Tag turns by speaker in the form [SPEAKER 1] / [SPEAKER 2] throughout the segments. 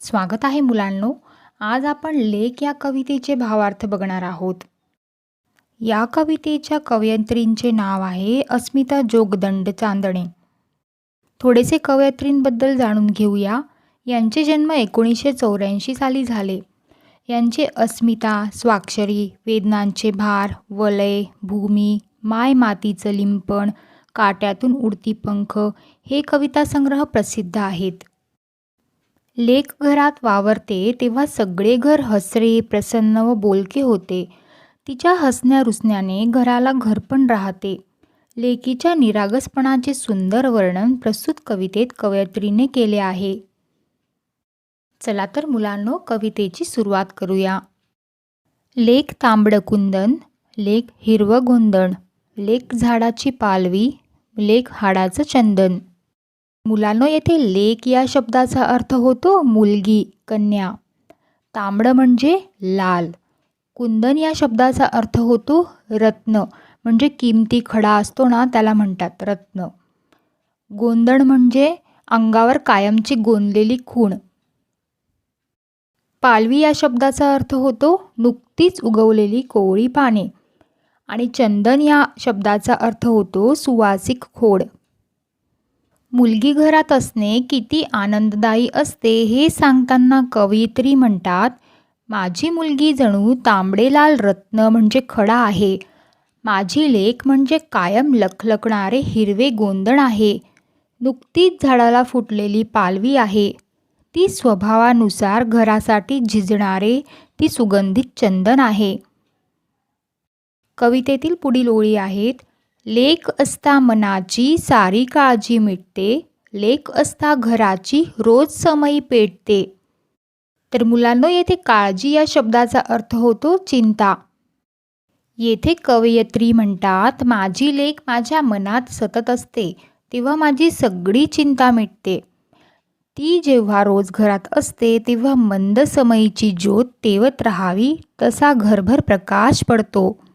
[SPEAKER 1] स्वागत आहे मुलांनो. आज आपण लेख या कवितेचे भावार्थ बघणार आहोत. या कवितेच्या कवयित्रींचे नाव आहे अस्मिता जोगदंड चांदणे. थोडेसे कवयित्रींबद्दल जाणून घेऊया. यांचे जन्म 1984 साली झाले. यांचे अस्मिता, स्वाक्षरी, वेदनांचे भार, वलय, भूमी, माय मातीचं लिंपण, काट्यातून उडती पंख हे कवितासंग्रह प्रसिद्ध आहेत. लेक घरात वावरते तेव्हा सगळे घर हसरे, प्रसन्न व बोलके होते. तिच्या हसण्या रुसण्याने घराला घरपण राहते. लेकीच्या निरागसपणाचे सुंदर वर्णन प्रस्तुत कवितेत कवयित्रीने केले आहे. चला तर मुलांनो, कवितेची सुरुवात करूया. लेक तांबडं कुंदन, लेक हिरवं गोंधण, लेक झाडाची पालवी, लेक हाडाचं चंदन. मुलांनो, येथे लेक या शब्दाचा अर्थ होतो मुलगी, कन्या. तांबडं म्हणजे लाल. कुंदन या शब्दाचा अर्थ होतो रत्न, म्हणजे किमती खडा असतो ना, त्याला म्हणतात रत्न. गोंधण म्हणजे अंगावर कायमची गोंदलेली खूण. पालवी या शब्दाचा अर्थ होतो नुकतीच उगवलेली कोवळी पाने. आणि चंदन या शब्दाचा अर्थ होतो सुवासिक खोड. मुलगी घरात असणे किती आनंददायी असते हे सांगताना कवयित्री म्हणतात, माझी मुलगी जणू तांबडेलाल रत्न म्हणजे खडा आहे. माझी लेक म्हणजे कायम लखलखणारे हिरवे गोंधण आहे. नुकतीच झाडाला फुटलेली पालवी आहे. ती स्वभावानुसार घरासाठी झिजणारे ती सुगंधित चंदन आहे. कवितेतील पुढील ओळी आहेत. लेक असता मनाची सारी काळजी मिटते, लेक असता घराची रोज समयी पेटते. तर मुलांनो, येथे काळजी या शब्दाचा अर्थ होतो चिंता. येथे कवयित्री म्हणतात, माझी लेक माझ्या मनात सतत असते तेव्हा माझी सगळी चिंता मिटते. ती जेव्हा रोज घरात असते तेव्हा मंद समयीची ज्योत तेवत राहावी तसा घरभर प्रकाश पडतो.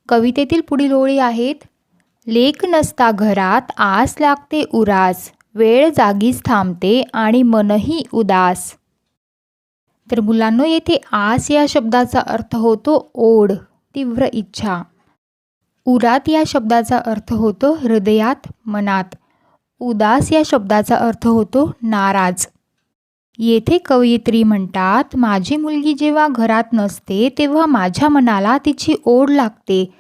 [SPEAKER 1] कवितेतील पुढील ओळी आहेत. लेक नसता घरात आस लागते उरास, वेळ जागीच थांबते आणि मनही उदास. तर मुलांनो, येथे आस या शब्दाचा अर्थ होतो ओढ, तीव्र इच्छा. उरात या शब्दाचा अर्थ होतो हृदयात, मनात. उदास या शब्दाचा अर्थ होतो नाराज. येथे कवयित्री म्हणतात, माझी मुलगी जेव्हा घरात नसते तेव्हा माझ्या मनाला तिची ओढ लागते.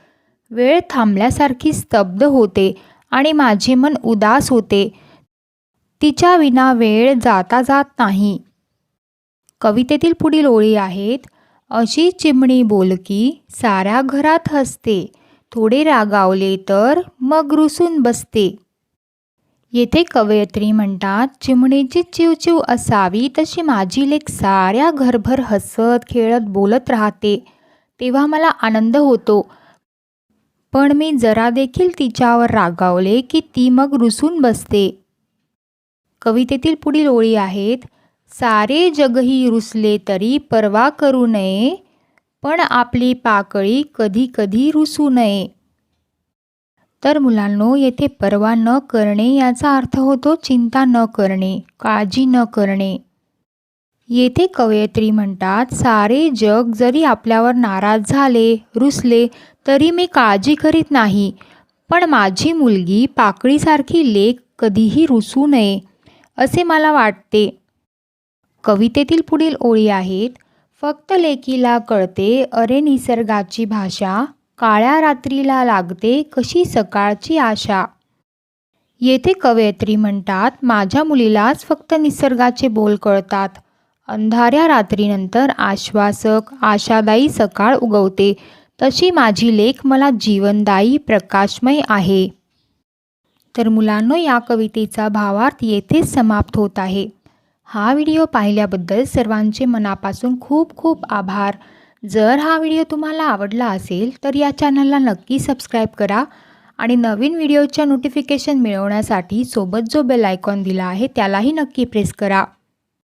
[SPEAKER 1] वेळ थांबल्यासारखी स्तब्ध होते आणि माझे मन उदास होते. तिच्या विना वेळ जाता जात नाही. कवितेतील पुढील ओळी आहेत. अशी चिमणी बोलकी साऱ्या घरात हसते, थोडे रागावले तर मग रुसून बसते. येथे कवयित्री म्हणतात, चिमणीची चिवचिव असावी तशी माझी लेक साऱ्या घरभर हसत खेळत बोलत राहते तेव्हा मला आनंद होतो. पण मी जरा देखील तिच्यावर रागावले की ती मग रुसून बसते. कवितेतील पुढील ओळी आहेत. सारे जगही रुसले तरी पर्वा करू नये, पण आपली पाकळी कधी कधी रुसू नये. तर मुलांनो, येथे पर्वा न करणे याचा अर्थ होतो चिंता न करणे, काळजी न करणे. येथे कवयित्री म्हणतात, सारे जग जरी आपल्यावर नाराज झाले, रुसले तरी मी काळजी करीत नाही, पण माझी मुलगी पाकळीसारखी लेक कधीही रुसू नये असे मला वाटते. कवितेतील पुढील ओळी आहेत. फक्त लेकीला कळते अरे निसर्गाची भाषा, काळ्या रात्रीला लागते कशी सकाळची आशा. येथे कवयित्री म्हणतात, माझ्या मुलीलाच फक्त निसर्गाचे बोल कळतात. अंधाऱ्या रात्रीनंतर आश्वासक आशादायी सकाळ उगवते, तशी माझी लेक मला जीवनदायी प्रकाशमय आहे. तर मुलांनो, या कवितेचा भावार्थ येथेच समाप्त होत आहे. हा व्हिडिओ पाहिल्याबद्दल सर्वांचे मनापासून खूप खूप आभार. जर हा व्हिडिओ तुम्हाला आवडला असेल तर या चॅनलला नक्की सबस्क्राईब करा आणि नवीन व्हिडिओच्या नोटिफिकेशन मिळवण्यासाठी सोबत जो बेल आयकॉन दिला आहे त्यालाही नक्की प्रेस करा.